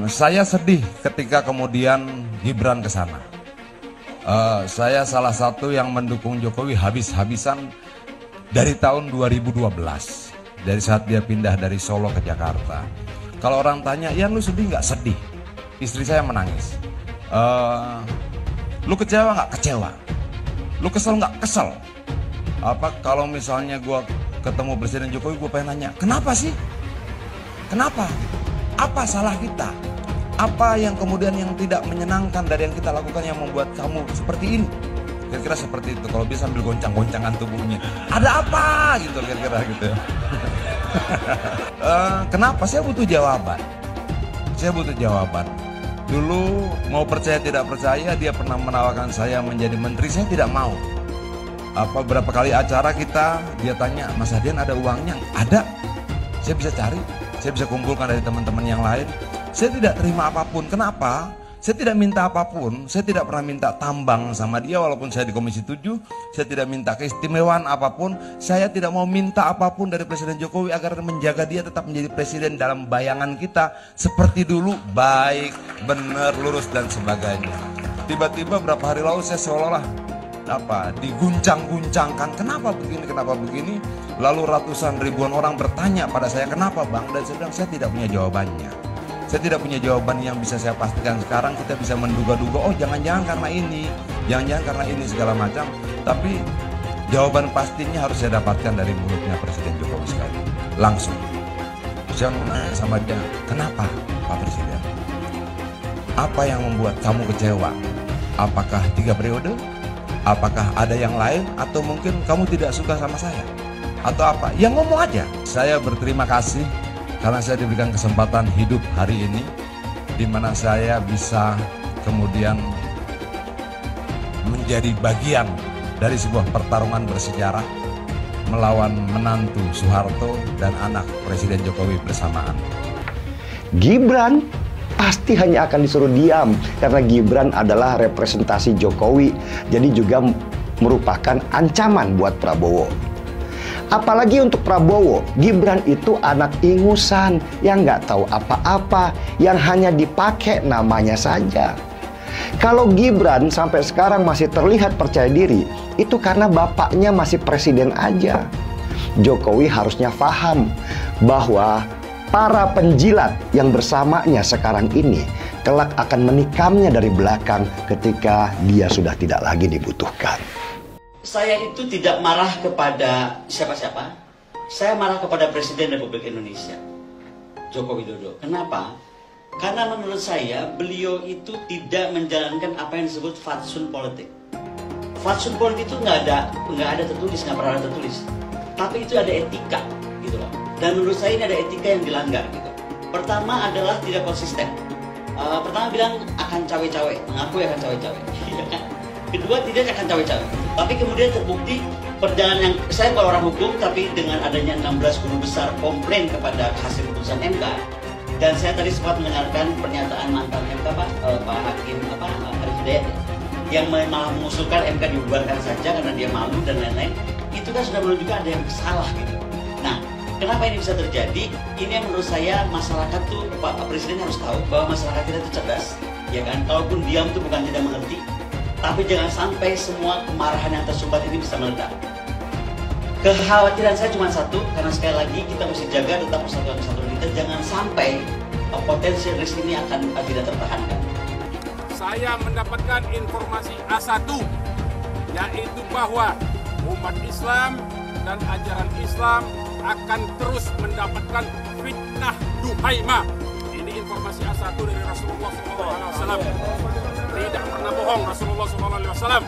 Saya sedih ketika kemudian Gibran ke sana. Saya salah satu yang mendukung Jokowi habis-habisan dari tahun 2012. Dari saat dia pindah dari Solo ke Jakarta. Kalau orang tanya, ya lu sedih nggak? Sedih. Istri saya menangis. Lu kecewa nggak? Kecewa. Lu kesel nggak? Kesel. Kalau misalnya gue ketemu Presiden Jokowi, gue pengen nanya, kenapa sih? Kenapa? Apa salah kita? Apa yang kemudian yang tidak menyenangkan dari yang kita lakukan yang membuat kamu seperti ini? Kira-kira seperti itu. Kalau bisa sambil goncang-goncangan tubuhnya. Ada apa? Gitu kira-kira gitu. Kenapa? Saya butuh jawaban. Saya butuh jawaban. Dulu mau percaya tidak percaya dia pernah menawarkan saya menjadi menteri. Saya tidak mau. Berapa kali acara kita dia tanya, Mas Hadian ada uangnya? Ada. Saya bisa cari. Saya bisa kumpulkan dari teman-teman yang lain. Saya tidak terima apapun. Kenapa? Saya tidak minta apapun. Saya tidak pernah minta tambang sama dia walaupun saya di Komisi 7. Saya tidak minta keistimewaan apapun. Saya tidak mau minta apapun dari Presiden Jokowi agar menjaga dia tetap menjadi presiden dalam bayangan kita seperti dulu, baik, benar, lurus dan sebagainya. Tiba-tiba berapa hari lalu saya seolah-olah diguncang-guncangkan, kenapa begini, lalu ratusan ribuan orang bertanya pada saya, kenapa bang? Dan saya bilang, saya tidak punya jawabannya. Saya tidak punya jawaban yang bisa saya pastikan sekarang. Kita bisa menduga-duga, oh jangan-jangan karena ini, jangan-jangan karena ini segala macam. Tapi jawaban pastinya harus saya dapatkan dari mulutnya Presiden Jokowi sekali, langsung. Saya menanya sama dia, kenapa Pak Presiden? Apa yang membuat kamu kecewa? Apakah 3 periode? Apakah ada yang lain? Atau mungkin kamu tidak suka sama saya? Atau apa? Ya ngomong aja. Saya berterima kasih karena saya diberikan kesempatan hidup hari ini, di mana saya bisa kemudian menjadi bagian dari sebuah pertarungan bersejarah melawan menantu Soeharto dan anak Presiden Jokowi bersamaan. Gibran pasti hanya akan disuruh diam karena Gibran adalah representasi Jokowi, jadi juga merupakan ancaman buat Prabowo. Apalagi untuk Prabowo, Gibran itu anak ingusan yang nggak tahu apa-apa, yang hanya dipakai namanya saja. Kalau Gibran sampai sekarang masih terlihat percaya diri, itu karena bapaknya masih presiden aja. Jokowi harusnya paham bahwa para penjilat yang bersamanya sekarang ini kelak akan menikamnya dari belakang ketika dia sudah tidak lagi dibutuhkan. Saya itu tidak marah kepada siapa-siapa. Saya marah kepada Presiden Republik Indonesia, Joko Widodo. Kenapa? Karena menurut saya beliau itu tidak menjalankan apa yang disebut fatsun politik. Fatsun politik itu nggak ada tertulis, nggak pernah ada tertulis. Tapi itu ada etika, gitu loh. Dan menurut saya ini ada etika yang dilanggar gitu. Pertama adalah tidak konsisten. Pertama bilang akan cawe-cawe, mengakui akan cawe-cawe. Kedua tidak akan cawe-cawe. Tapi kemudian terbukti perjalanan yang saya bukan orang hukum, tapi dengan adanya 16 guru besar komplain kepada hasil putusan MK. Dan saya tadi sempat mendengarkan pernyataan mantan MK Pak Hakim Arif Hidayat yang malah mengusulkan MK dibubarkan saja karena dia malu dan lain-lain. Itu kan sudah menunjukkan ada yang salah gitu. Nah, kenapa ini bisa terjadi? Ini yang menurut saya masyarakat tuh, Pak Presiden harus tahu bahwa masyarakat kita itu cerdas, ya kan? Kalaupun diam itu bukan tidak mengerti, tapi jangan sampai semua kemarahan yang tersumbat ini bisa meledak. Kekhawatiran saya cuma satu, karena sekali lagi kita mesti jaga tetap persatuan kita, jangan sampai potensi risk ini akan tidak tertahankan. Saya mendapatkan informasi A1, yaitu bahwa umat Islam dan ajaran Islam akan terus mendapatkan fitnah duhaima. Ini informasi A1 dari Rasulullah SAW. Tidak pernah bohong Rasulullah SAW.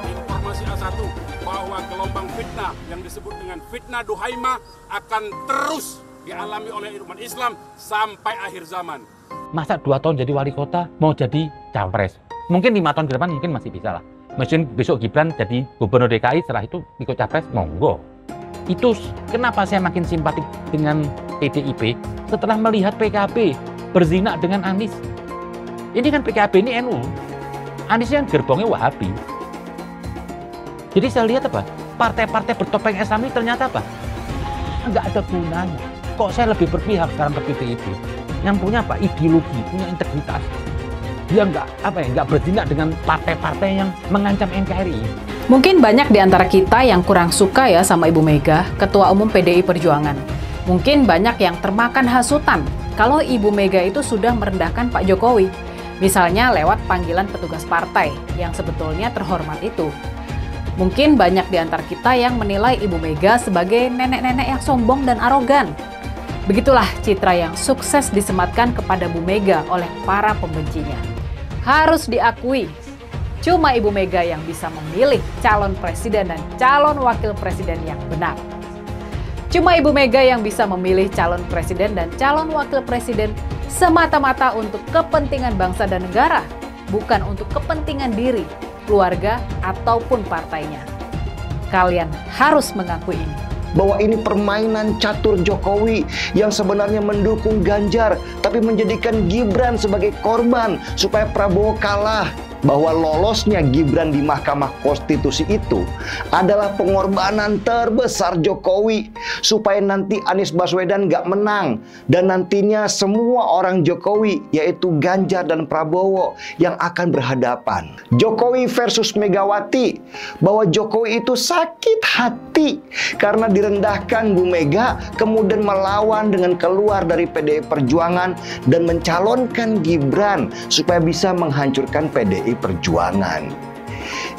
Informasi A1 bahwa gelombang fitnah yang disebut dengan fitnah duhaima akan terus dialami oleh umat Islam sampai akhir zaman. Masa 2 tahun jadi wali kota mau jadi capres? Mungkin 5 tahun ke depan mungkin masih bisa lah. Mungkin besok Gibran jadi gubernur DKI, setelah itu ikut capres, monggo. Itu kenapa saya makin simpatik dengan PDIP setelah melihat PKB berzina dengan Anies. Ini kan PKB ini NU, Anies yang gerbongnya Wahabi. Jadi saya lihat apa? Partai-partai bertopeng Islam ini ternyata apa? Nggak ada gunanya. Kok saya lebih berpihak sekarang ke PDIP? yang punya apa? Ideologi, punya integritas. Dia nggak bertindak dengan partai-partai yang mengancam NKRI. Mungkin banyak di antara kita yang kurang suka ya sama Ibu Mega, Ketua Umum PDI Perjuangan. Mungkin banyak yang termakan hasutan kalau Ibu Mega itu sudah merendahkan Pak Jokowi. Misalnya lewat panggilan petugas partai yang sebetulnya terhormat itu. Mungkin banyak di antara kita yang menilai Ibu Mega sebagai nenek-nenek yang sombong dan arogan. Begitulah citra yang sukses disematkan kepada Bu Mega oleh para pembencinya. Harus diakui, cuma Ibu Mega yang bisa memilih calon presiden dan calon wakil presiden yang benar. Cuma Ibu Mega yang bisa memilih calon presiden dan calon wakil presiden semata-mata untuk kepentingan bangsa dan negara, bukan untuk kepentingan diri, keluarga, ataupun partainya. Kalian harus mengakui ini. Bahwa ini permainan catur Jokowi yang sebenarnya mendukung Ganjar, tapi menjadikan Gibran sebagai korban supaya Prabowo kalah. Bahwa lolosnya Gibran di Mahkamah Konstitusi itu adalah pengorbanan terbesar Jokowi supaya nanti Anies Baswedan nggak menang dan nantinya semua orang Jokowi yaitu Ganjar dan Prabowo yang akan berhadapan. Jokowi versus Megawati, bahwa Jokowi itu sakit hati karena direndahkan Bu Mega, kemudian melawan dengan keluar dari PDI Perjuangan dan mencalonkan Gibran supaya bisa menghancurkan PDI Perjuangan.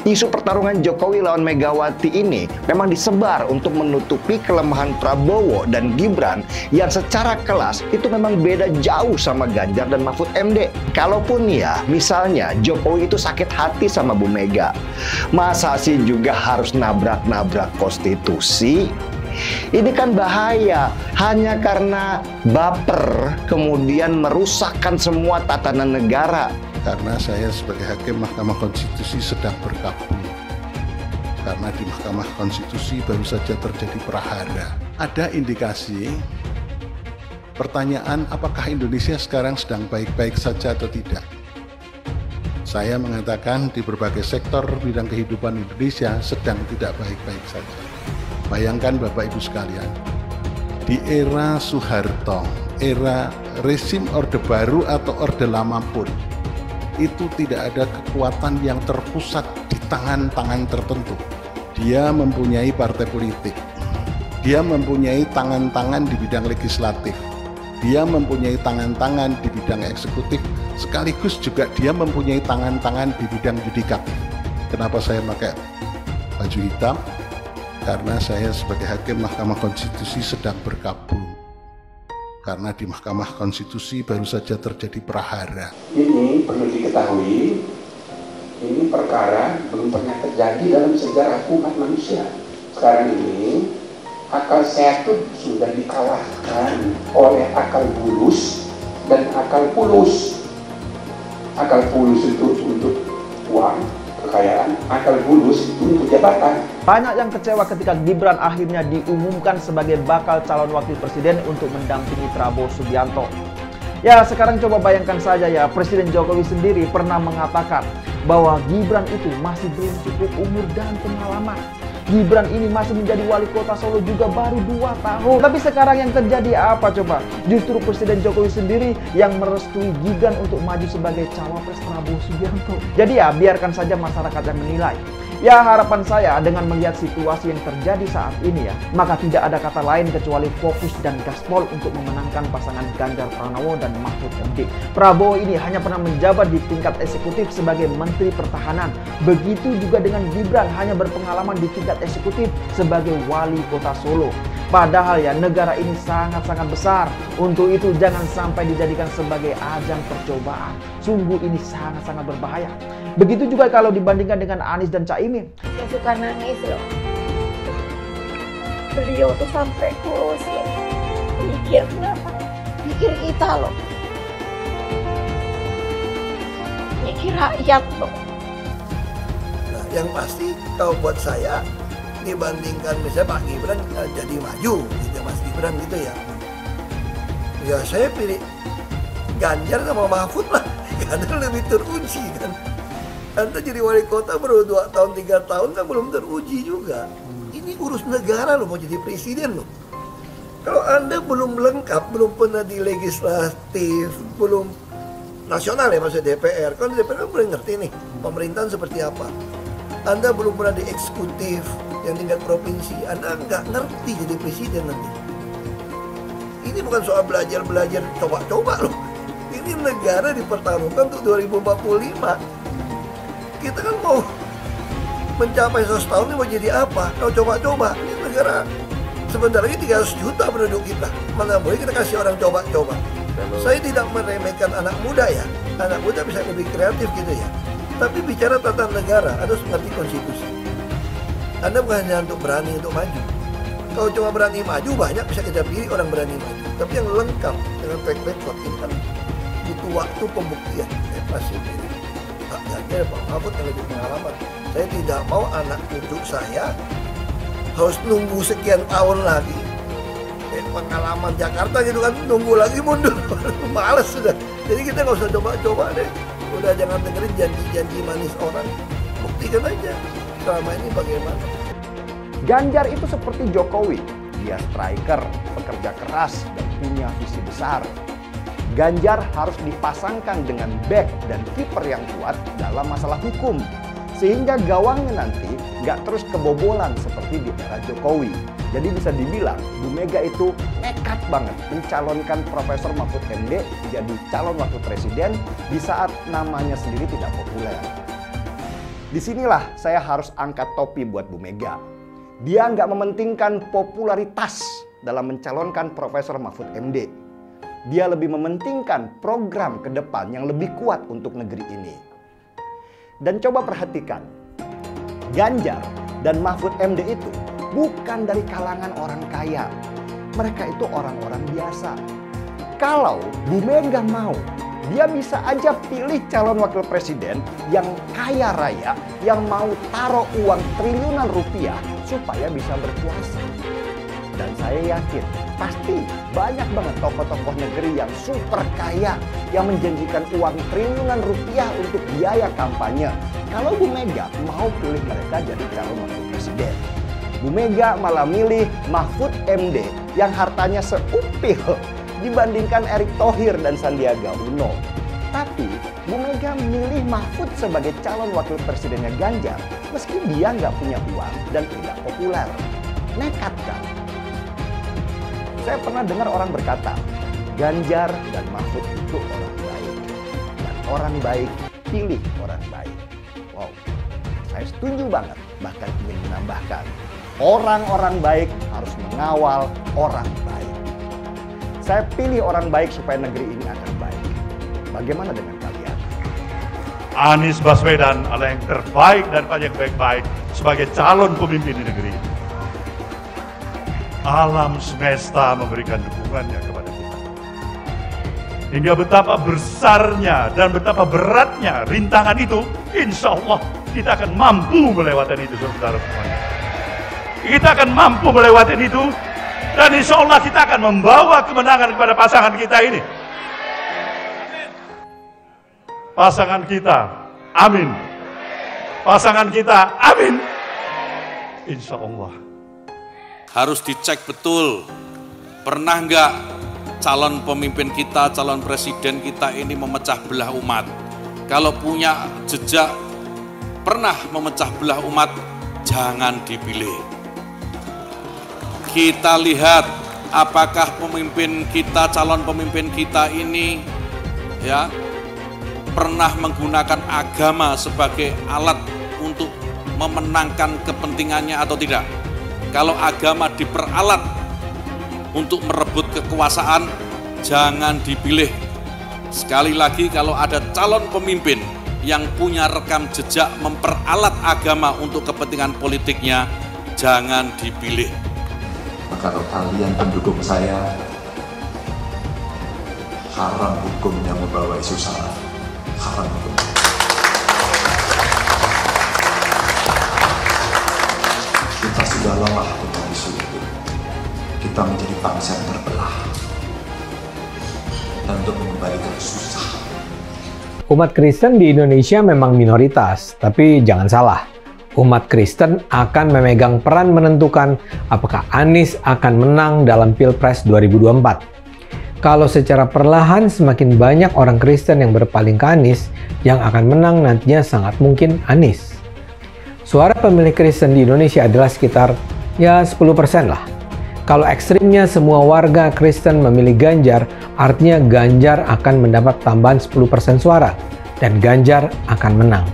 Isu pertarungan Jokowi lawan Megawati ini memang disebar untuk menutupi kelemahan Prabowo dan Gibran yang secara kelas itu memang beda jauh sama Ganjar dan Mahfud MD. Kalaupun ya, misalnya Jokowi itu sakit hati sama Bu Mega, masa sih juga harus nabrak-nabrak konstitusi? Ini kan bahaya, hanya karena baper kemudian merusakkan semua tatanan negara. Karena saya sebagai hakim Mahkamah Konstitusi sedang berkabung. Karena di Mahkamah Konstitusi baru saja terjadi prahara. Ada indikasi pertanyaan apakah Indonesia sekarang sedang baik-baik saja atau tidak. Saya mengatakan di berbagai sektor bidang kehidupan Indonesia sedang tidak baik-baik saja. Bayangkan Bapak Ibu sekalian, di era Soeharto, era rezim Orde Baru atau Orde Lama pun, itu tidak ada kekuatan yang terpusat di tangan-tangan tertentu. Dia mempunyai partai politik, dia mempunyai tangan-tangan di bidang legislatif, dia mempunyai tangan-tangan di bidang eksekutif, sekaligus juga dia mempunyai tangan-tangan di bidang yudikatif. Kenapa saya pakai baju hitam? Karena saya sebagai hakim Mahkamah Konstitusi sedang berkabung. Karena di Mahkamah Konstitusi baru saja terjadi prahara. Ini perlu diketahui, ini perkara belum pernah terjadi dalam sejarah umat manusia. Sekarang ini akal sehat itu sudah dikalahkan oleh akal bulus dan akal pulus. Akal pulus itu untuk uang, kekayaan, akal bulus itu untuk jabatan. Banyak yang kecewa ketika Gibran akhirnya diumumkan sebagai bakal calon wakil presiden untuk mendampingi Prabowo Subianto. Ya, sekarang coba bayangkan saja ya, Presiden Jokowi sendiri pernah mengatakan bahwa Gibran itu masih belum cukup umur dan pengalaman. Gibran ini masih menjadi wali kota Solo juga baru 2 tahun. Tapi sekarang yang terjadi apa coba? Justru Presiden Jokowi sendiri yang merestui Gibran untuk maju sebagai cawapres Prabowo Subianto. Jadi ya, biarkan saja masyarakat yang menilai. Ya, harapan saya dengan melihat situasi yang terjadi saat ini ya, maka tidak ada kata lain kecuali fokus dan gaspol untuk memenangkan pasangan Ganjar Pranowo dan Mahfud MD. Prabowo ini hanya pernah menjabat di tingkat eksekutif sebagai Menteri Pertahanan. Begitu juga dengan Gibran, hanya berpengalaman di tingkat eksekutif sebagai wali kota Solo. Padahal ya, negara ini sangat-sangat besar. Untuk itu jangan sampai dijadikan sebagai ajang percobaan. Sungguh ini sangat-sangat berbahaya. Begitu juga kalau dibandingkan dengan Anies dan Caimin. Saya suka nangis loh. Beliau tuh sampai kurus loh. Mikir kenapa? Mikir kita loh. Mikir rakyat loh. Nah, yang pasti kalau buat saya dibandingkan misalnya Pak Gibran jadi maju gitu, Mas Gibran gitu ya. Ya saya pilih Ganjar sama Mahfud lah. Karena lebih teruji kan. Anda jadi wali kota baru 2 tahun 3 tahun kan belum teruji juga. Ini urus negara loh, mau jadi presiden loh. Kalau Anda belum lengkap, belum pernah di legislatif, belum nasional ya maksud DPR. Kalau DPR kan boleh ngerti nih pemerintahan seperti apa. Anda belum pernah di eksekutif yang tingkat provinsi, Anda nggak ngerti jadi presiden nanti. Ini bukan soal belajar coba-coba loh. Ini negara dipertaruhkan untuk 2045. Kita kan mau mencapai 100 tahun ini mau jadi apa? Kalau coba-coba, ini negara sebentar lagi 300 juta penduduk kita. Mana boleh kita kasih orang coba-coba. Saya tidak meremehkan anak muda ya. Anak muda bisa lebih kreatif gitu ya. Tapi bicara tata negara, Anda harus mengerti konstitusi. Anda bukan hanya untuk berani untuk maju. Kalau cuma berani maju, banyak bisa kita pilih orang berani maju. Tapi yang lengkap dengan track record ini kan butuh waktu pembuktian. Saya pasti pilih Pak Ganjar, Pak Mahfud yang lebih pengalaman. Saya tidak mau anak cucu saya harus nunggu sekian tahun lagi. Pengalaman Jakarta gitu kan, nunggu lagi mundur. Males sudah. Jadi kita nggak usah coba-coba deh. Udah jangan dengerin janji-janji manis orang. Buktikan aja selama ini bagaimana. Ganjar itu seperti Jokowi. Dia striker, pekerja keras, dan punya visi besar. Ganjar harus dipasangkan dengan back dan kiper yang kuat dalam masalah hukum. Sehingga gawangnya nanti nggak terus kebobolan seperti di era Jokowi. Jadi bisa dibilang Bu Mega itu nekat banget mencalonkan Profesor Mahfud MD jadi calon wakil presiden di saat namanya sendiri tidak populer. Disinilah saya harus angkat topi buat Bu Mega. Dia nggak mementingkan popularitas dalam mencalonkan Profesor Mahfud MD. Dia lebih mementingkan program ke depan yang lebih kuat untuk negeri ini. Dan coba perhatikan, Ganjar dan Mahfud MD itu bukan dari kalangan orang kaya. Mereka itu orang-orang biasa. Kalau Bu Mega mau, dia bisa aja pilih calon wakil presiden yang kaya raya, yang mau taruh uang triliunan rupiah supaya bisa berkuasa. Dan saya yakin pasti banyak banget tokoh-tokoh negeri yang super kaya yang menjanjikan uang triliunan rupiah untuk biaya kampanye. Kalau Bu Mega mau pilih mereka jadi calon wakil presiden. Bu Mega malah milih Mahfud MD yang hartanya seupil dibandingkan Erick Thohir dan Sandiaga Uno. Tapi Bu Mega milih Mahfud sebagai calon wakil presidennya Ganjar meski dia nggak punya uang dan tidak populer. Nekat kan? Saya pernah dengar orang berkata, Ganjar dan Mahfud itu orang baik. Dan orang baik pilih orang baik. Wow, saya setuju banget. Bahkan ingin menambahkan, orang-orang baik harus mengawal orang baik. Saya pilih orang baik supaya negeri ini akan baik. Bagaimana dengan kalian? Anies Baswedan adalah yang terbaik dan banyak baik-baik sebagai calon pemimpin di negeri ini. Alam semesta memberikan dukungannya kepada kita. Hingga betapa besarnya dan betapa beratnya rintangan itu, insya Allah kita akan mampu melewati itu, saudara semuanya. Kita akan mampu melewati itu, dan insya Allah kita akan membawa kemenangan kepada pasangan kita ini. Pasangan kita, amin. Pasangan kita, amin. Insya Allah. Harus dicek betul, pernah nggak calon pemimpin kita, calon presiden kita ini memecah belah umat. Kalau punya jejak pernah memecah belah umat, jangan dipilih. Kita lihat apakah pemimpin kita, calon pemimpin kita ini ya pernah menggunakan agama sebagai alat untuk memenangkan kepentingannya atau tidak. Kalau agama diperalat untuk merebut kekuasaan, jangan dipilih. Sekali lagi, kalau ada calon pemimpin yang punya rekam jejak memperalat agama untuk kepentingan politiknya, jangan dipilih. Kalau kalian pendukung saya, haram hukumnya membawa isu sara. Haram hukumnya. Kita sudah lelah dengan isu itu. Kita menjadi bangsa yang terbelah. Dan untuk mengembalikan susah. Umat Kristen di Indonesia memang minoritas, tapi jangan salah. umat Kristen akan memegang peran menentukan apakah Anies akan menang dalam Pilpres 2024. Kalau secara perlahan semakin banyak orang Kristen yang berpaling ke Anies, yang akan menang nantinya sangat mungkin Anies. Suara pemilih Kristen di Indonesia adalah sekitar 10% lah. Kalau ekstrimnya semua warga Kristen memilih Ganjar, artinya Ganjar akan mendapat tambahan 10% suara dan Ganjar akan menang.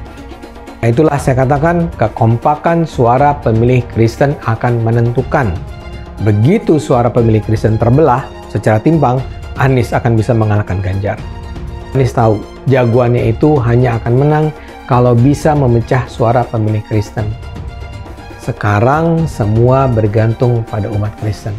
Nah, itulah saya katakan kekompakan suara pemilih Kristen akan menentukan. Begitu suara pemilih Kristen terbelah secara timpang, Anies akan bisa mengalahkan Ganjar. Anies tahu jagoannya itu hanya akan menang kalau bisa memecah suara pemilih Kristen. Sekarang semua bergantung pada umat Kristen.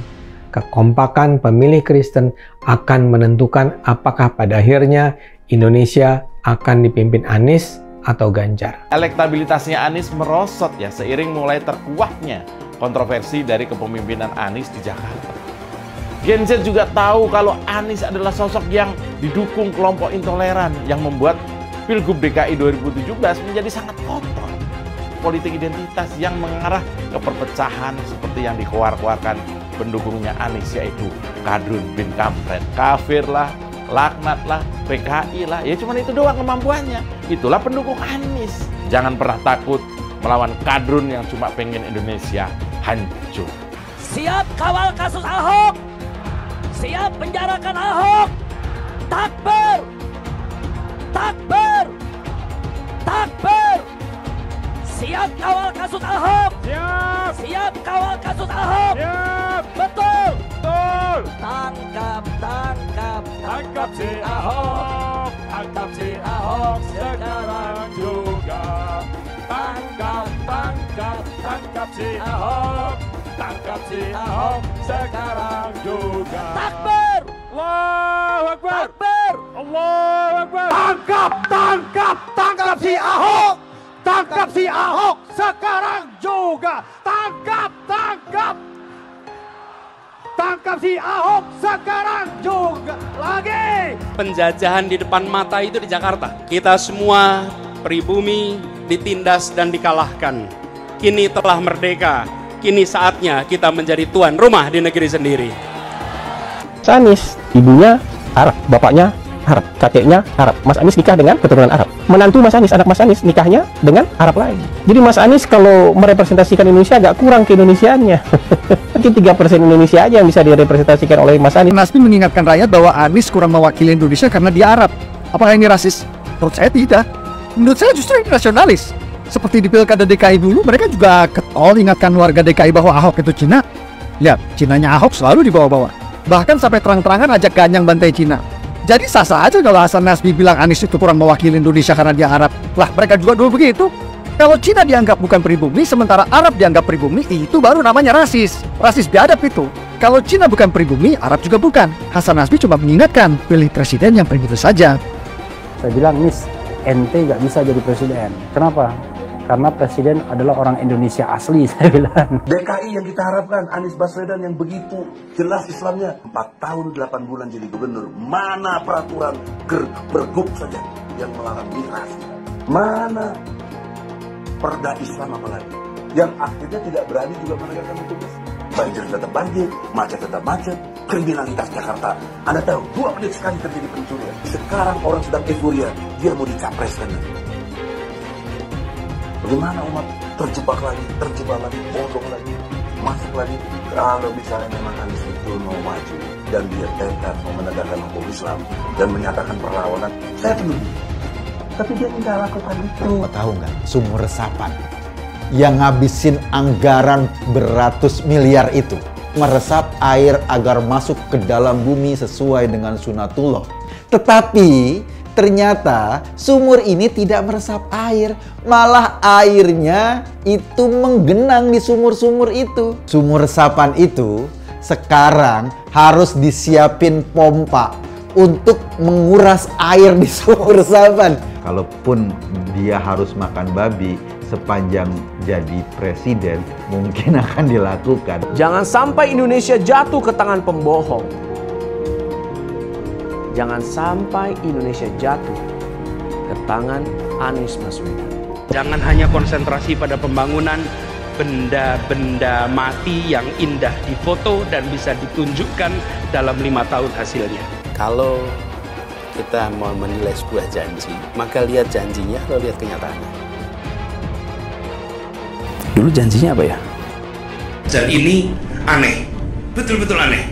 Kekompakan pemilih Kristen akan menentukan apakah pada akhirnya Indonesia akan dipimpin Anies atau Ganjar. Elektabilitasnya Anies merosot ya seiring mulai terkuaknya kontroversi dari kepemimpinan Anies di Jakarta. Gen Z juga tahu kalau Anies adalah sosok yang didukung kelompok intoleran yang membuat Pilgub DKI 2017 menjadi sangat kotor. Politik identitas yang mengarah ke perpecahan seperti yang dikeluarkan pendukungnya Anies, yaitu Kadrun bin Kampret, kafir lah, laknat lah, PKI lah, ya cuma itu doang kemampuannya. Itulah pendukung Anies. Jangan pernah takut melawan Kadrun yang cuma pengen Indonesia hancur. Siap kawal kasus Ahok, siap penjarakan Ahok. Takbir, takbir, takbir. Siap kawal kasus Ahok. Siap. Siap kawal kasus Ahok. Siap. Betul. Betul. Tangkap, tangkap, tangkap si Ahok. Tangkap si Ahok sekarang juga. Tangkap, tangkap, tangkap si Ahok. Tangkap si Ahok sekarang juga. Takbir. Allahu Akbar. Takbir. Allahu Akbar. Tangkap, tangkap, tangkap si Ahok. Tangkap si Ahok sekarang juga. Tangkap, tangkap. Tangkap si Ahok sekarang juga. Lagi. Penjajahan di depan mata itu di Jakarta. Kita semua pribumi ditindas dan dikalahkan. Kini telah merdeka. Kini saatnya kita menjadi tuan rumah di negeri sendiri. Anies, ibunya Arab, bapaknya Arab, kakeknya Arab. Mas Anies nikah dengan keturunan Arab. Menantu Mas Anies, anak Mas Anies nikahnya dengan Arab lagi. Jadi Mas Anies kalau merepresentasikan Indonesia agak kurang keindonesiaannya. Mungkin 3% Indonesia aja yang bisa direpresentasikan oleh Mas Anies. Nasdem mengingatkan rakyat bahwa Anies kurang mewakili Indonesia karena dia Arab. Apakah ini rasis? Menurut saya tidak. Menurut saya justru ini nasionalis. Seperti di Pilkada DKI dulu, mereka juga ketol ingatkan warga DKI bahwa Ahok itu Cina. Lihat, Cinanya Ahok selalu dibawa-bawa. Bahkan sampai terang-terangan ajak ganyang bantai Cina. Jadi sah-sah aja kalau Hasan Nasbi bilang Anies itu kurang mewakili Indonesia karena dia Arab. Lah, mereka juga dulu begitu. Kalau Cina dianggap bukan pribumi, sementara Arab dianggap pribumi, itu baru namanya rasis. Rasis biadab itu. Kalau Cina bukan pribumi, Arab juga bukan. Hasan Nasbi cuma mengingatkan, pilih presiden yang pribumi saja. Saya bilang, Nis, ente nggak bisa jadi presiden. Kenapa? Karena presiden adalah orang Indonesia asli, saya bilang. DKI yang kita harapkan, Anies Baswedan yang begitu jelas Islamnya. 4 tahun 8 bulan jadi gubernur. Mana peraturan pergub saja yang melarang miras? Mana perda Islam apalagi? Yang akhirnya tidak berani juga menegakkan hukum Islam. Banjir tetap banjir, macet tetap macet, kriminalitas Jakarta. Anda tahu, 2 menit sekali terjadi pencurian. Sekarang orang sedang euforia, dia mau dicapreskan. Bagaimana umat terjebak lagi, bodoh lagi, masuk lagi. Kalau misalnya memang Anies itu mau maju dan dia tekad mau menegakkan hukum Islam dan menyatakan perlawanan, saya penuh. Tapi dia tidak lakukan itu. Tahu nggak, sumur resapan yang ngabisin anggaran beratus miliar itu meresap air agar masuk ke dalam bumi sesuai dengan sunatullah. Tetapi ternyata sumur ini tidak meresap air, malah airnya itu menggenang di sumur-sumur itu. Sumur resapan itu sekarang harus disiapin pompa untuk menguras air di sumur resapan. Kalaupun dia harus makan babi sepanjang jadi presiden, mungkin akan dilakukan. Jangan sampai Indonesia jatuh ke tangan pembohong. Jangan sampai Indonesia jatuh ke tangan Anies Baswedan. Jangan hanya konsentrasi pada pembangunan benda-benda mati yang indah difoto dan bisa ditunjukkan dalam 5 tahun hasilnya. Kalau kita mau menilai sebuah janji, maka lihat janjinya atau lihat kenyataannya. Dulu janjinya apa ya? Dan ini aneh, betul-betul aneh.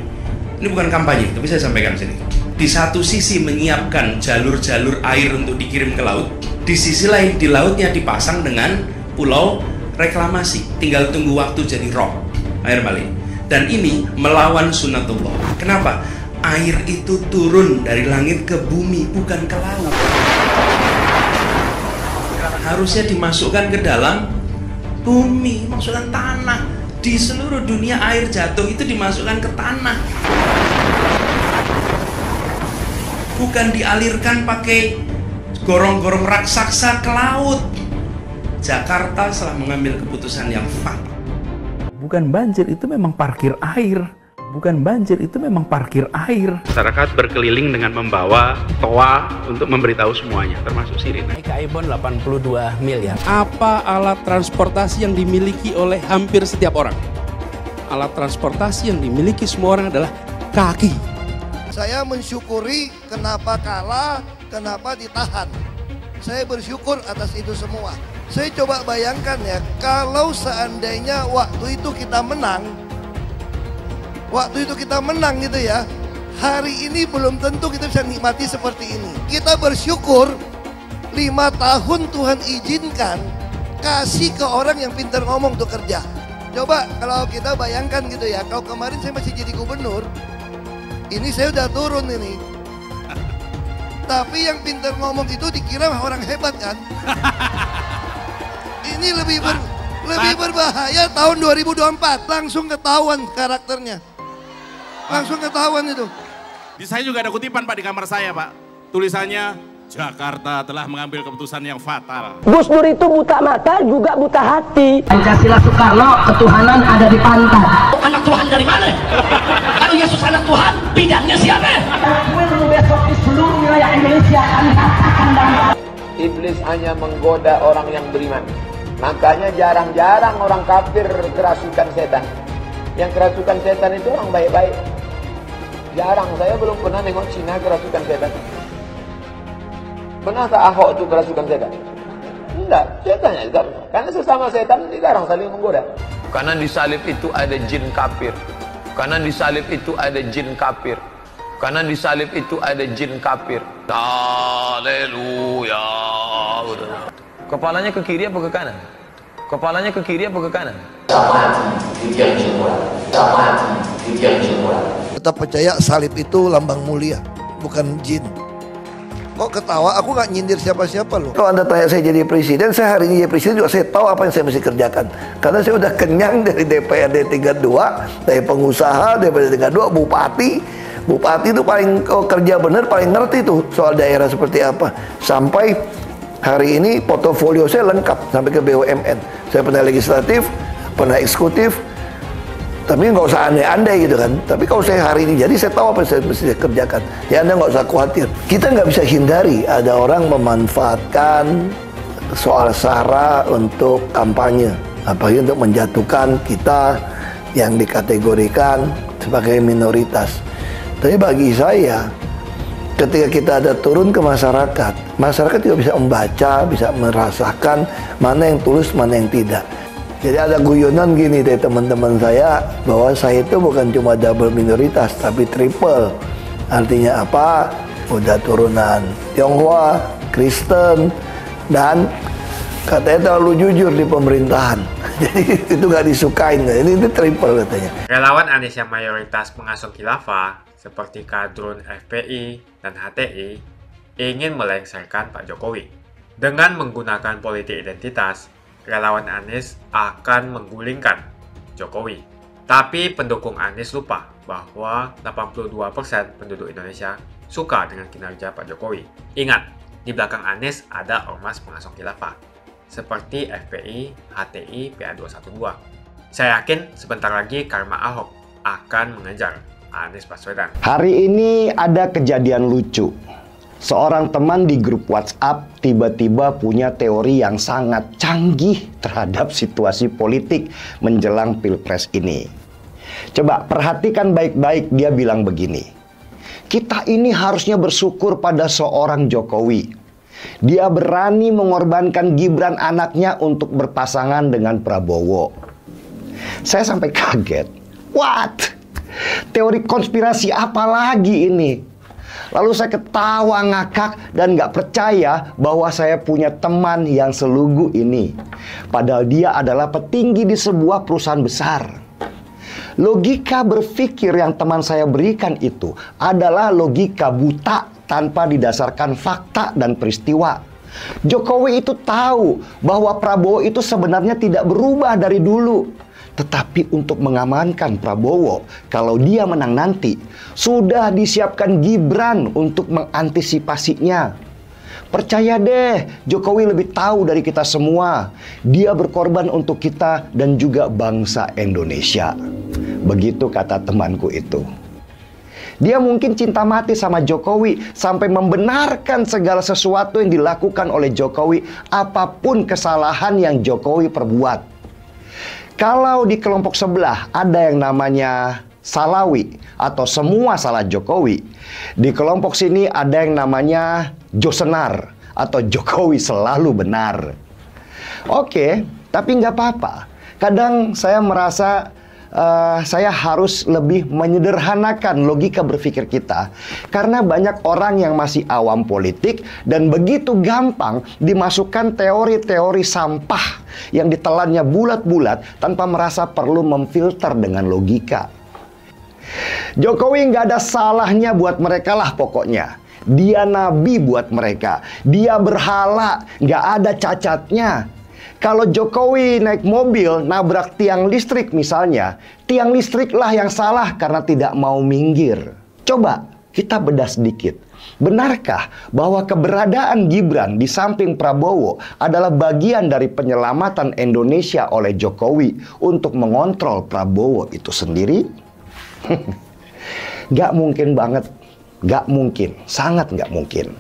Ini bukan kampanye, tapi saya sampaikan di sini. Di satu sisi menyiapkan jalur-jalur air untuk dikirim ke laut, di sisi lain di lautnya dipasang dengan pulau reklamasi, tinggal tunggu waktu jadi rob, air balik. Dan ini melawan sunatullah. Kenapa? Air itu turun dari langit ke bumi, bukan ke laut. Harusnya dimasukkan ke dalam bumi, masukkan tanah. Di seluruh dunia air jatuh itu dimasukkan ke tanah, bukan dialirkan pakai gorong-gorong raksasa ke laut. Jakarta telah mengambil keputusan yang fatal. Bukan banjir, itu memang parkir air. Bukan banjir, itu memang parkir air. Masyarakat berkeliling dengan membawa toa untuk memberitahu semuanya, termasuk sirine. Ibon 82 miliar. Apa alat transportasi yang dimiliki oleh hampir setiap orang? Alat transportasi yang dimiliki semua orang adalah kaki. Saya mensyukuri kenapa kalah, kenapa ditahan. Saya bersyukur atas itu semua. Saya coba bayangkan ya, kalau seandainya waktu itu kita menang, gitu ya, hari ini belum tentu kita bisa nikmati seperti ini. Kita bersyukur 5 tahun Tuhan izinkan kasih ke orang yang pintar ngomong untuk kerja. Coba kalau kita bayangkan gitu ya, kalau kemarin saya masih jadi gubernur, ini saya udah turun ini. Tapi yang pintar ngomong itu dikira orang hebat kan? Ini lebih berbahaya tahun 2024, langsung ketahuan karakternya. Langsung ketahuan itu. Di saya juga ada kutipan Pak di kamar saya Pak. Tulisannya, Jakarta telah mengambil keputusan yang fatal. Gus Dur itu buta mata juga buta hati. Pancasila Soekarno, ketuhanan ada di pantat. Anak Tuhan dari mana? Kalau Yesus anak Tuhan, bidangnya siapa? Besok di seluruh wilayah Indonesia kami katakan dan Iblis hanya menggoda orang yang beriman. Makanya jarang-jarang orang kafir kerasukan setan. Yang kerasukan setan itu orang baik-baik. Jarang, saya belum pernah nengok Cina kerasukan setan. Pernah tak Ahok itu kerasukan setan? Enggak, setannya juga. Karena sesama setan dilarang saling menggoda. Karena di salib itu ada jin kafir. Karena di salib itu ada jin kafir. Karena di salib itu ada jin kafir. Haleluya. Kepalanya ke kiri apa ke kanan? Kepalanya ke kiri apa ke kanan? Tetap percaya salib itu lambang mulia, bukan jin. Kok ketawa? Aku nggak nyindir siapa-siapa loh. Kalau Anda tanya saya jadi presiden, saya hari ini jadi presiden juga saya tahu apa yang saya mesti kerjakan. Karena saya udah kenyang dari DPRD tingkat 2, dari pengusaha, DPRD tingkat 2, bupati. Bupati itu paling kerja benar, paling ngerti tuh soal daerah seperti apa. Sampai hari ini portofolio saya lengkap sampai ke BUMN. Saya pernah legislatif, pernah eksekutif, tapi nggak usah andai-andai gitu kan. Tapi kalau saya hari ini jadi saya tahu apa yang saya mesti kerjakan. Ya Anda nggak usah khawatir. Kita nggak bisa hindari ada orang memanfaatkan soal SARA untuk kampanye, apalagi untuk menjatuhkan kita yang dikategorikan sebagai minoritas. Tapi bagi saya, ketika kita ada turun ke masyarakat, masyarakat juga bisa membaca, bisa merasakan mana yang tulus, mana yang tidak. Jadi ada guyonan gini dari teman-teman saya, bahwa saya itu bukan cuma double minoritas, tapi triple. Artinya apa? Udah turunan Tionghoa, Kristen, dan katanya terlalu jujur di pemerintahan. Jadi itu gak disukain. Ini triple katanya. Relawan Anies yang mayoritas pengasuh khilafah, seperti kadrun FPI dan HTI, ingin melengsarkan Pak Jokowi. Dengan menggunakan politik identitas, relawan Anies akan menggulingkan Jokowi. Tapi pendukung Anies lupa bahwa 82% penduduk Indonesia suka dengan kinerja Pak Jokowi. Ingat, di belakang Anies ada ormas pengasuh khilafah, seperti FPI, HTI, PA212. Saya yakin sebentar lagi karma Ahok akan mengejar Anies Baswedan. Hari ini ada kejadian lucu. Seorang teman di grup WhatsApp tiba-tiba punya teori yang sangat canggih terhadap situasi politik menjelang Pilpres ini. Coba perhatikan baik-baik, dia bilang begini. Kita ini harusnya bersyukur pada seorang Jokowi. Dia berani mengorbankan Gibran anaknya untuk berpasangan dengan Prabowo. Saya sampai kaget. What? Teori konspirasi apa lagi ini? Lalu saya ketawa ngakak dan gak percaya bahwa saya punya teman yang selugu ini. Padahal dia adalah petinggi di sebuah perusahaan besar. Logika berpikir yang teman saya berikan itu adalah logika buta tanpa didasarkan fakta dan peristiwa. Jokowi itu tahu bahwa Prabowo itu sebenarnya tidak berubah dari dulu. Tetapi untuk mengamankan Prabowo, kalau dia menang nanti, sudah disiapkan Gibran untuk mengantisipasinya. Percaya deh, Jokowi lebih tahu dari kita semua. Dia berkorban untuk kita dan juga bangsa Indonesia. Begitu kata temanku itu. Dia mungkin cinta mati sama Jokowi sampai membenarkan segala sesuatu yang dilakukan oleh Jokowi, apapun kesalahan yang Jokowi perbuat. Kalau di kelompok sebelah ada yang namanya Salawi atau semua salah Jokowi, di kelompok sini ada yang namanya Josenar atau Jokowi selalu benar. Oke, tapi nggak apa-apa. Kadang saya merasa saya harus lebih menyederhanakan logika berpikir kita, karena banyak orang yang masih awam politik dan begitu gampang dimasukkan teori-teori sampah yang ditelannya bulat-bulat tanpa merasa perlu memfilter dengan logika. Jokowi nggak ada salahnya buat mereka lah pokoknya. Dia nabi buat mereka. Dia berhala, nggak ada cacatnya. Kalau Jokowi naik mobil nabrak tiang listrik misalnya, tiang listriklah yang salah karena tidak mau minggir. Coba kita bedah sedikit. Benarkah bahwa keberadaan Gibran di samping Prabowo adalah bagian dari penyelamatan Indonesia oleh Jokowi untuk mengontrol Prabowo itu sendiri? Gak mungkin banget. Gak mungkin. Sangat gak mungkin.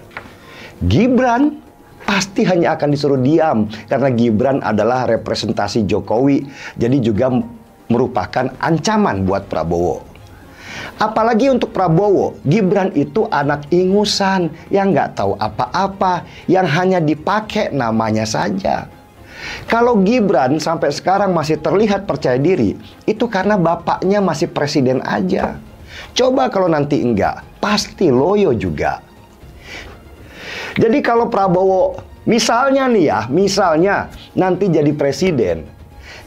Gibran pasti hanya akan disuruh diam karena Gibran adalah representasi Jokowi, jadi juga merupakan ancaman buat Prabowo. Apalagi untuk Prabowo, Gibran itu anak ingusan yang nggak tahu apa-apa, yang hanya dipakai namanya saja. Kalau Gibran sampai sekarang masih terlihat percaya diri, itu karena bapaknya masih presiden aja. Coba kalau nanti enggak, pasti loyo juga. Jadi kalau Prabowo misalnya nih ya, misalnya nanti jadi presiden,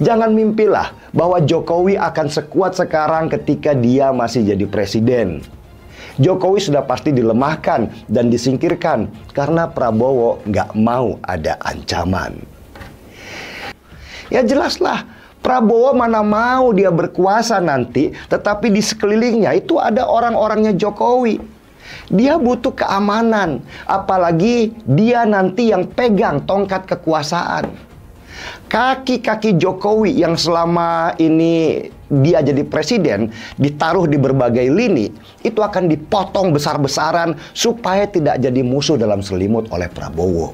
jangan mimpilah bahwa Jokowi akan sekuat sekarang ketika dia masih jadi presiden. Jokowi sudah pasti dilemahkan dan disingkirkan karena Prabowo nggak mau ada ancaman. Ya jelaslah, Prabowo mana mau dia berkuasa nanti, tetapi di sekelilingnya itu ada orang-orangnya Jokowi. Dia butuh keamanan, apalagi dia nanti yang pegang tongkat kekuasaan. Kaki-kaki Jokowi yang selama ini dia jadi presiden ditaruh di berbagai lini, itu akan dipotong besar-besaran supaya tidak jadi musuh dalam selimut oleh Prabowo.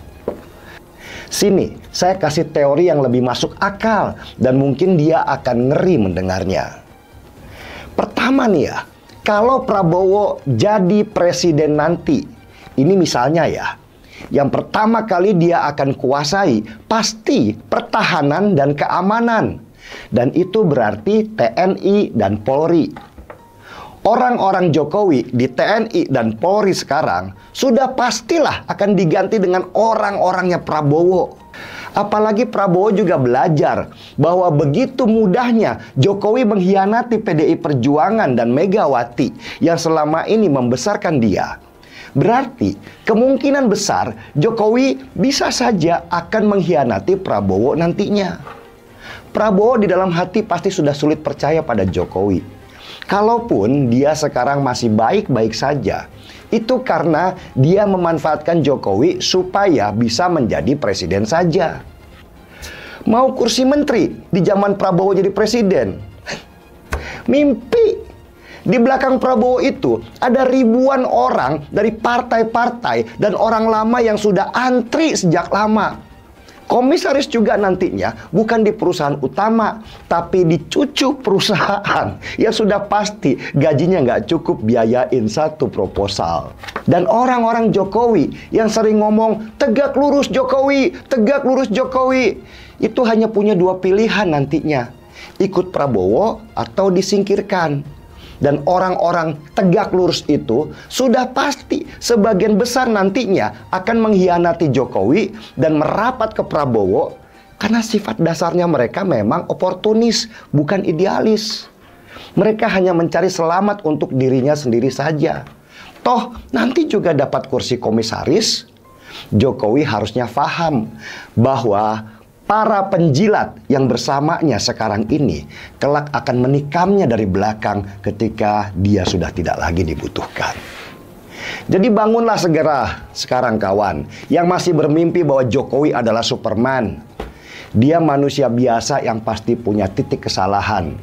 Sini, saya kasih teori yang lebih masuk akal dan mungkin dia akan ngeri mendengarnya. Pertama nih ya, kalau Prabowo jadi presiden nanti, ini misalnya ya, yang pertama kali dia akan kuasai pasti pertahanan dan keamanan. Dan itu berarti TNI dan Polri. Orang-orang Jokowi di TNI dan Polri sekarang sudah pastilah akan diganti dengan orang-orangnya Prabowo. Apalagi Prabowo juga belajar bahwa begitu mudahnya Jokowi mengkhianati PDI Perjuangan dan Megawati yang selama ini membesarkan dia. Berarti kemungkinan besar Jokowi bisa saja akan mengkhianati Prabowo nantinya. Prabowo di dalam hati pasti sudah sulit percaya pada Jokowi. Kalaupun dia sekarang masih baik-baik saja, itu karena dia memanfaatkan Jokowi supaya bisa menjadi presiden saja. Mau kursi menteri di zaman Prabowo jadi presiden? Mimpi. Di belakang Prabowo itu ada ribuan orang dari partai-partai dan orang lama yang sudah antri sejak lama. Komisaris juga nantinya bukan di perusahaan utama, tapi di cucu perusahaan yang sudah pasti gajinya nggak cukup biayain satu proposal. Dan orang-orang Jokowi yang sering ngomong tegak lurus Jokowi, tegak lurus Jokowi, itu hanya punya dua pilihan nantinya, ikut Prabowo atau disingkirkan. Dan orang-orang tegak lurus itu sudah pasti sebagian besar nantinya akan mengkhianati Jokowi dan merapat ke Prabowo karena sifat dasarnya mereka memang oportunis, bukan idealis. Mereka hanya mencari selamat untuk dirinya sendiri saja. Toh nanti juga dapat kursi komisaris. Jokowi harusnya paham bahwa para penjilat yang bersamanya sekarang ini kelak akan menikamnya dari belakang ketika dia sudah tidak lagi dibutuhkan. Jadi bangunlah segera sekarang kawan yang masih bermimpi bahwa Jokowi adalah Superman. Dia manusia biasa yang pasti punya titik kesalahan.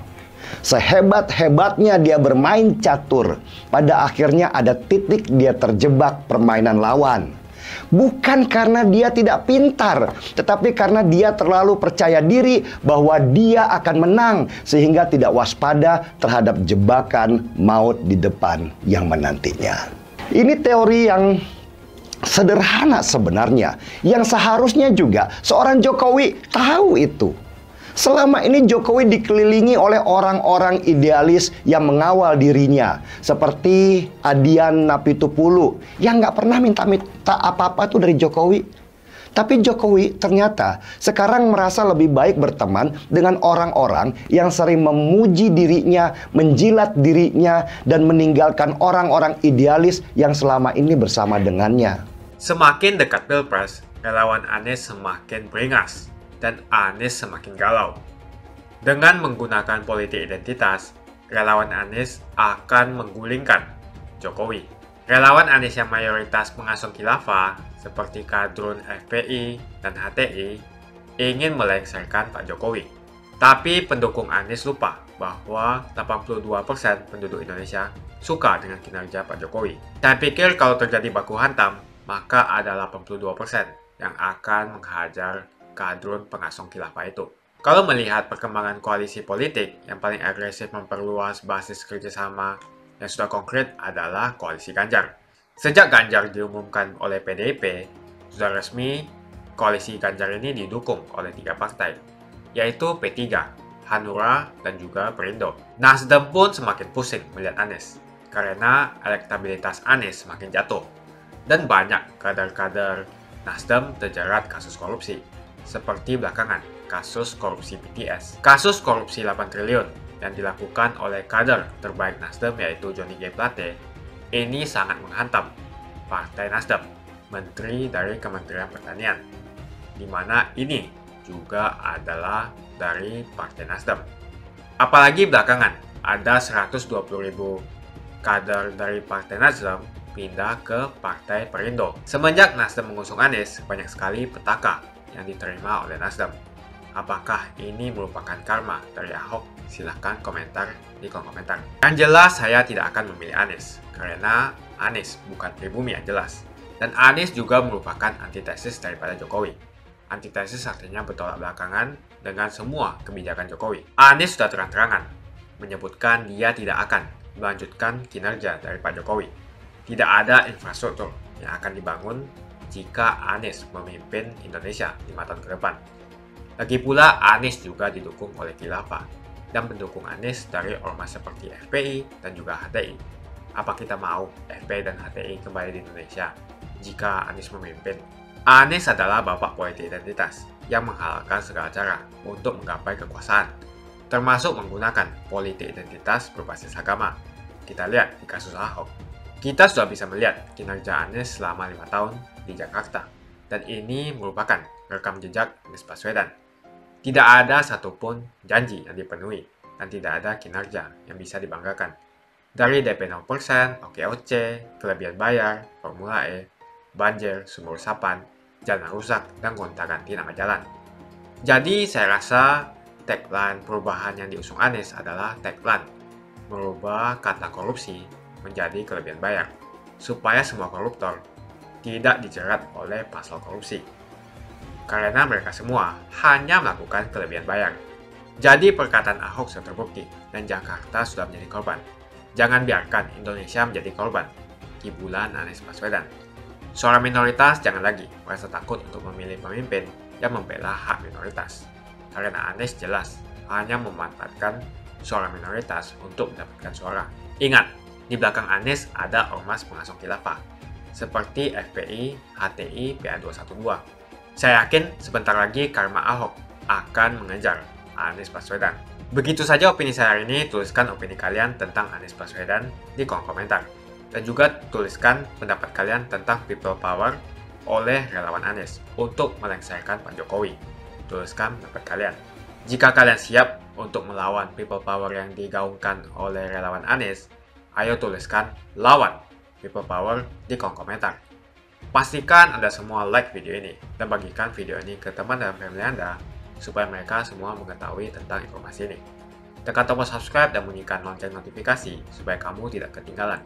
Sehebat-hebatnya dia bermain catur, pada akhirnya ada titik dia terjebak permainan lawan. Bukan karena dia tidak pintar, tetapi karena dia terlalu percaya diri bahwa dia akan menang, sehingga tidak waspada terhadap jebakan maut di depan yang menantinya. Ini teori yang sederhana sebenarnya, yang seharusnya juga seorang Jokowi tahu itu. Selama ini Jokowi dikelilingi oleh orang-orang idealis yang mengawal dirinya, seperti Adian Napitupulu yang nggak pernah minta apa-apa tuh dari Jokowi. Tapi Jokowi ternyata sekarang merasa lebih baik berteman dengan orang-orang yang sering memuji dirinya, menjilat dirinya, dan meninggalkan orang-orang idealis yang selama ini bersama dengannya. Semakin dekat Pilpres, relawan Anies semakin beringas dan Anies semakin galau. Dengan menggunakan politik identitas, relawan Anies akan menggulingkan Jokowi. Relawan Anies yang mayoritas pengusung khilafah, seperti kadrun FPI dan HTI, ingin melengsarkan Pak Jokowi. Tapi pendukung Anies lupa bahwa 82% penduduk Indonesia suka dengan kinerja Pak Jokowi. Saya pikir kalau terjadi baku hantam, maka ada 82% yang akan menghajar kadrun pengasong khilafah itu. Kalau melihat perkembangan koalisi politik yang paling agresif memperluas basis kerjasama yang sudah konkret adalah koalisi Ganjar. Sejak Ganjar diumumkan oleh PDIP, sudah resmi koalisi Ganjar ini didukung oleh 3 partai, yaitu P3, Hanura, dan juga Perindo. Nasdem pun semakin pusing melihat Anies, karena elektabilitas Anies semakin jatuh, dan banyak kader-kader Nasdem terjerat kasus korupsi. Seperti belakangan, kasus korupsi BTS. Kasus korupsi 8 triliun yang dilakukan oleh kader terbaik Nasdem yaitu Johnny G. Plate, ini sangat menghantam Partai Nasdem, Menteri dari Kementerian Pertanian, di mana ini juga adalah dari Partai Nasdem. Apalagi belakangan, ada 120.000 kader dari Partai Nasdem pindah ke Partai Perindo. Semenjak Nasdem mengusung Anies, banyak sekali petaka yang diterima oleh Nasdem. Apakah ini merupakan karma dari Ahok? Silahkan komentar di kolom komentar. Yang jelas saya tidak akan memilih Anies, karena Anies bukan pribumi yang jelas. Dan Anies juga merupakan antitesis daripada Jokowi. Antitesis artinya bertolak belakangan dengan semua kebijakan Jokowi. Anies sudah terang-terangan menyebutkan dia tidak akan melanjutkan kinerja dari Pak Jokowi. Tidak ada infrastruktur yang akan dibangun jika Anies memimpin Indonesia 5 tahun ke depan. Lagi pula, Anies juga didukung oleh khilafah dan pendukung Anies dari ormas seperti FPI dan juga HTI. Apa kita mau FPI dan HTI kembali di Indonesia jika Anies memimpin? Anies adalah bapak politik identitas yang menghalalkan segala cara untuk menggapai kekuasaan, termasuk menggunakan politik identitas berbasis agama. Kita lihat di kasus Ahok. Kita sudah bisa melihat kinerja Anies selama 5 tahun di Jakarta, dan ini merupakan rekam jejak Anies Baswedan. Tidak ada satupun janji yang dipenuhi, dan tidak ada kinerja yang bisa dibanggakan. Dari DP 0%, OKOC, kelebihan bayar, Formula E, banjir, sumur resapan, jalan rusak, dan gonta-ganti nama jalan. Jadi saya rasa tagline perubahan yang diusung Anies adalah tagline merubah kata korupsi menjadi kelebihan bayar, supaya semua koruptor tidak dijerat oleh pasal korupsi. Karena mereka semua hanya melakukan kelebihan bayar. Jadi perkataan Ahok sudah terbukti dan Jakarta sudah menjadi korban. Jangan biarkan Indonesia menjadi korban di bulan Anies Baswedan. Suara minoritas jangan lagi merasa takut untuk memilih pemimpin yang membela hak minoritas. Karena Anies jelas hanya memanfaatkan suara minoritas untuk mendapatkan suara. Ingat, di belakang Anies ada ormas pengasuh khilafah, seperti FPI, HTI, PA212. Saya yakin sebentar lagi karma Ahok akan mengejar Anies Baswedan. Begitu saja opini saya hari ini. Tuliskan opini kalian tentang Anies Baswedan di kolom komentar. Dan juga tuliskan pendapat kalian tentang people power oleh relawan Anies untuk melengsarkan Pak Jokowi. Tuliskan pendapat kalian. Jika kalian siap untuk melawan people power yang digaungkan oleh relawan Anies, ayo tuliskan lawan people power di kolom komentar. Pastikan Anda semua like video ini dan bagikan video ini ke teman dan family Anda supaya mereka semua mengetahui tentang informasi ini. Tekan tombol subscribe dan bunyikan lonceng notifikasi supaya kamu tidak ketinggalan